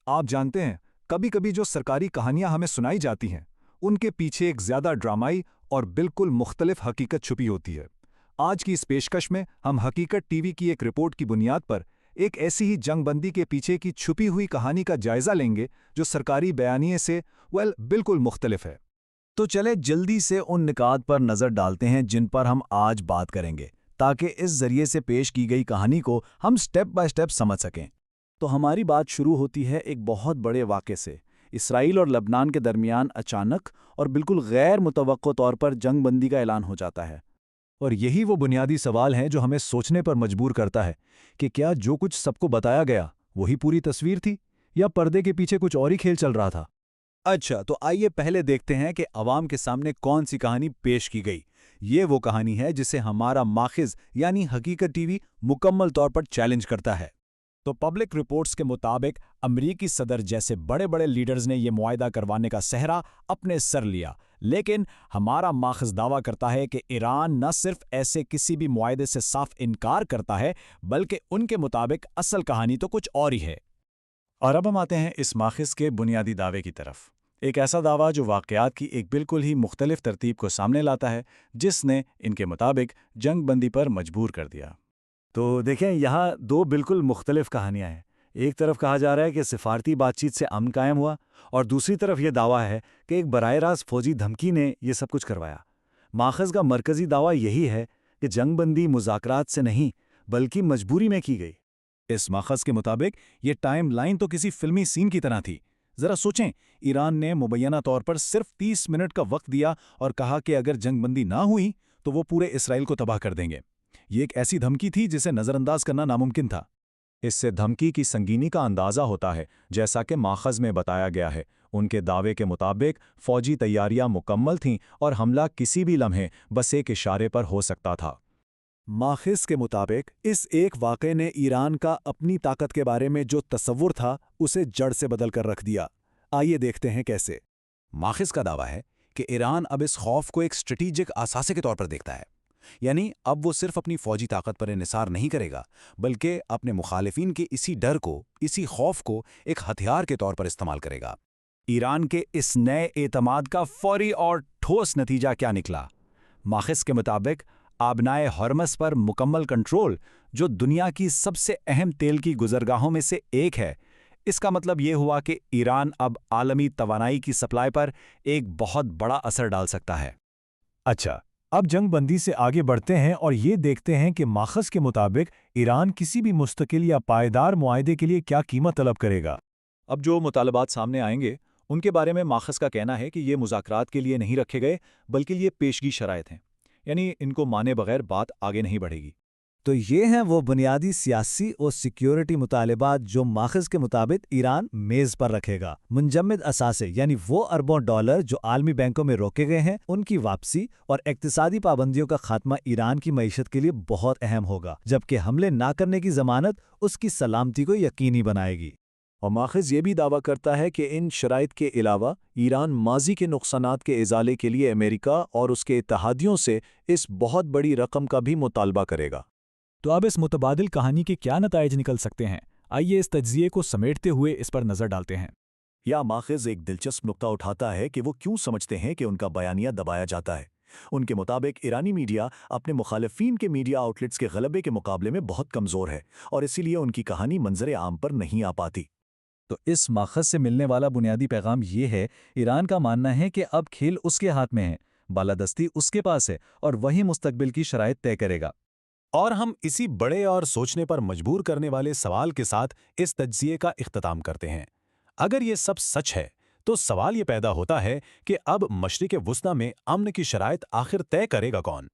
आप जानते हैं, कभी कभी जो सरकारी कहानियां हमें सुनाई जाती हैं, उनके पीछे एक ज्यादा ड्रामाई और बिल्कुल मुख्तलिफ हकीकत छुपी होती है। आज की इस पेशकश में हम हकीकत टीवी की एक रिपोर्ट की बुनियाद पर एक ऐसी ही जंगबंदी के पीछे की छुपी हुई कहानी का जायजा लेंगे जो सरकारी बयानिए से बिल्कुल मुख्तलिफ है। तो चले जल्दी से उन निकात पर नज़र डालते हैं जिन पर हम आज बात करेंगे, ताकि इस जरिए से पेश की गई कहानी को हम स्टेप बाय स्टेप समझ सकें। तो हमारी बात शुरू होती है एक बहुत बड़े वाक़े से। इसराइल और लबनान के दरमियान अचानक और बिल्कुल गैर मुतवक्को तौर पर जंगबंदी का ऐलान हो जाता है। और यही वो बुनियादी सवाल हैं जो हमें सोचने पर मजबूर करता है कि क्या जो कुछ सबको बताया गया वही पूरी तस्वीर थी, या पर्दे के पीछे कुछ और ही खेल चल रहा था। अच्छा, तो आइए पहले देखते हैं कि अवाम के सामने कौन सी कहानी पेश की गई। ये वो कहानी है जिसे हमारा माखिज यानी हकीकत टीवी मुकम्मल तौर पर चैलेंज करता है। तो पब्लिक रिपोर्ट्स के मुताबिक अमरीकी सदर जैसे बड़े बड़े लीडर्स ने यह मुआहदा करवाने का सहरा अपने सर लिया, लेकिन हमारा माखिज दावा करता है कि ईरान न सिर्फ ऐसे किसी भी मुआहदे से साफ इनकार करता है, बल्कि उनके मुताबिक असल कहानी तो कुछ और ही है। और अब हम आते हैं इस माखिज के बुनियादी दावे की तरफ। एक ऐसा दावा जो वाक़यात की एक बिल्कुल ही मुख्तलिफ तरतीब को सामने लाता है, जिसने इनके मुताबिक जंगबंदी पर मजबूर कर दिया। तो देखें, यहाँ दो बिल्कुल मुख्तलिफ कहानियाँ हैं। एक तरफ कहा जा रहा है कि सिफारती बातचीत से अमन कायम हुआ, और दूसरी तरफ यह दावा है कि एक बराह रास्त फौजी धमकी ने यह सब कुछ करवाया। माखज़ का मरकज़ी दावा यही है कि जंगबंदी मुज़ाकरात से नहीं बल्कि मजबूरी में की गई। इस माखज़ के मुताबिक ये टाइम लाइन तो किसी फिल्मी सीन की तरह थी। जरा सोचें, ईरान ने मुबैना तौर पर सिर्फ 30 मिनट का वक्त दिया और कहा कि अगर जंगबंदी ना हुई तो वो पूरे इसराइल को तबाह कर देंगे। ये एक ऐसी धमकी थी जिसे नज़रअंदाज करना नामुमकिन था। इससे धमकी की संगीनी का अंदाज़ा होता है। जैसा कि माखज़ में बताया गया है, उनके दावे के मुताबिक फ़ौजी तैयारियां मुकम्मल थीं और हमला किसी भी लम्हे बस एक इशारे पर हो सकता था। माखिज के मुताबिक इस एक वाक़े ने ईरान का अपनी ताकत के बारे में जो तसव्वुर था उसे जड़ से बदल कर रख दिया। आइए देखते हैं कैसे। माखिज का दावा है कि ईरान अब इस खौफ को एक स्ट्रेटेजिक असासे के तौर पर देखता है। यानी अब वो सिर्फ अपनी फौजी ताकत पर इन्हिसार नहीं करेगा, बल्कि अपने मुखालिफिन के इसी डर को, इसी खौफ को एक हथियार के तौर पर इस्तेमाल करेगा। ईरान के इस नए एतमाद का फौरी और ठोस नतीजा क्या निकला? माखिज के मुताबिक आबनाए हॉर्मस पर मुकम्मल कंट्रोल, जो दुनिया की सबसे अहम तेल की गुजरगाहों में से एक है। इसका मतलब ये हुआ कि ईरान अब आलमी तवानाई की सप्लाई पर एक बहुत बड़ा असर डाल सकता है। अच्छा, अब जंगबंदी से आगे बढ़ते हैं और ये देखते हैं कि माखज़ के मुताबिक ईरान किसी भी मुस्तकिल या पायदार मुआहदे के लिए क्या कीमत तलब करेगा। अब जो मुतालबात सामने आएंगे उनके बारे में माखज़ का कहना है कि ये मुज़ाकरात के लिए नहीं रखे गए, बल्कि ये पेशगी शराइत हैं, यानी इनको माने बगैर बात आगे नहीं बढ़ेगी। तो ये हैं वो बुनियादी सियासी और सिक्योरिटी मुतालिबात जो माखज़ के मुताबिक ईरान मेज़ पर रखेगा। मुंजमद असासे यानी वो अरबों डॉलर जो आलमी बैंकों में रोके गए हैं, उनकी वापसी और इक्तिसादी पाबंदियों का खात्मा ईरान की मईशत के लिए बहुत अहम होगा, जबकि हमले ना करने की ज़मानत उसकी सलामती को यकीनी बनाएगी। और माखज़ ये भी दावा करता है कि इन शराइत के अलावा ईरान माजी के नुकसानात के इजाले के लिए अमेरिका और उसके इत्तेहादियों से इस बहुत बड़ी रकम का भी मुतालबा करेगा। तो अब इस मुतबादिल कहानी के क्या नताइज निकल सकते हैं? आइए इस तज्जिए को समेटते हुए इस पर नज़र डालते हैं। या माखिज एक दिलचस्प नुक्ता उठाता है कि वो क्यों समझते हैं कि उनका बयानिया दबाया जाता है। उनके मुताबिक ईरानी मीडिया अपने मुखालिफिन के मीडिया आउटलेट्स के गलबे के मुकाबले में बहुत कमज़ोर है, और इसीलिए उनकी कहानी मंजर आम पर नहीं आ पाती। तो इस माखज़ से मिलने वाला बुनियादी पैगाम ये है, ईरान का मानना है कि अब खेल उसके हाथ में है, बालादस्ती उसके पास है, और वही मुस्तकबिल की शराइत तय करेगा। और हम इसी बड़े और सोचने पर मजबूर करने वाले सवाल के साथ इस तज्जिए का इख्तिताम करते हैं। अगर ये सब सच है, तो सवाल ये पैदा होता है कि अब मशरिक़ वुस्ता में अमन की शराइत आखिर तय करेगा कौन?